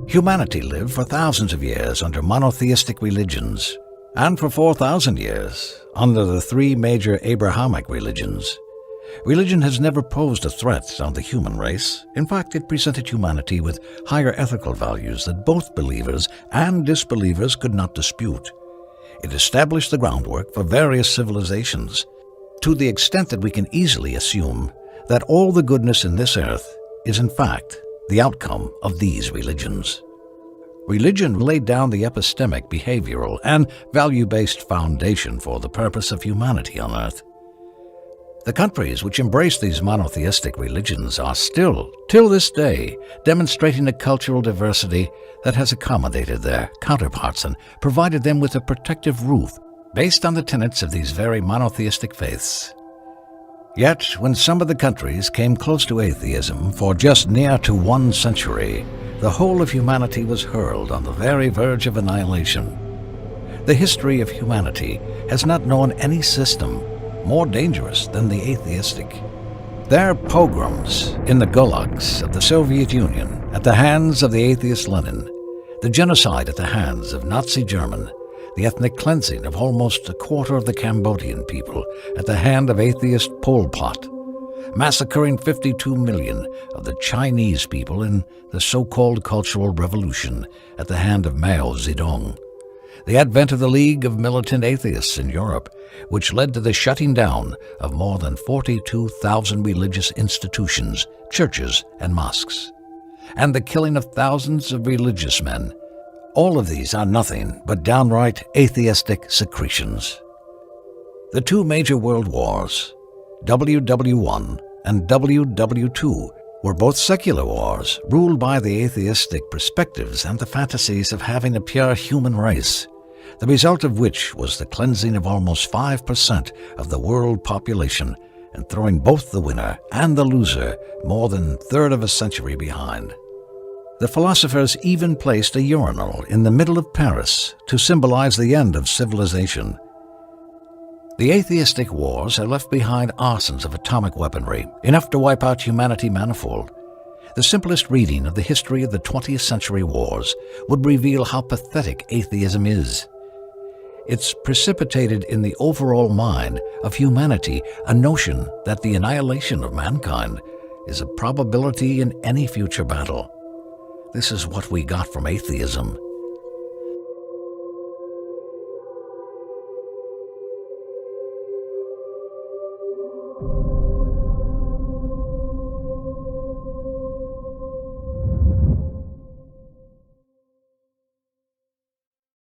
Humanity lived for thousands of years under monotheistic religions, and for 4,000 years under the three major Abrahamic religions. Religion has never posed a threat on the human race. In fact, it presented humanity with higher ethical values that both believers and disbelievers could not dispute. It established the groundwork for various civilizations, to the extent that we can easily assume that all the goodness in this earth is in fact the outcome of these religions. Religion laid down the epistemic, behavioral, and value-based foundation for the purpose of humanity on earth. The countries which embrace these monotheistic religions are still, till this day, demonstrating a cultural diversity that has accommodated their counterparts and provided them with a protective roof based on the tenets of these very monotheistic faiths. Yet, when some of the countries came close to atheism for just near to 1 century, the whole of humanity was hurled on the very verge of annihilation. The history of humanity has not known any system more dangerous than the atheistic. Their pogroms in the gulags of the Soviet Union at the hands of the atheist Lenin, the genocide at the hands of Nazi Germany, the ethnic cleansing of almost a quarter of the Cambodian people at the hand of atheist Pol Pot, massacring 52 million of the Chinese people in the so-called Cultural Revolution at the hand of Mao Zedong, the advent of the League of Militant Atheists in Europe, which led to the shutting down of more than 42,000 religious institutions, churches, and mosques, and the killing of thousands of religious men. All of these are nothing but downright atheistic secretions. The two major world wars, WW1 and WW2, were both secular wars ruled by the atheistic perspectives and the fantasies of having a pure human race, the result of which was the cleansing of almost 5% of the world population and throwing both the winner and the loser more than a third of a century behind. The philosophers even placed a urinal in the middle of Paris to symbolize the end of civilization. The atheistic wars have left behind arsenals of atomic weaponry, enough to wipe out humanity manifold. The simplest reading of the history of the 20th century wars would reveal how pathetic atheism is. It's precipitated in the overall mind of humanity a notion that the annihilation of mankind is a probability in any future battle. This is what we got from atheism.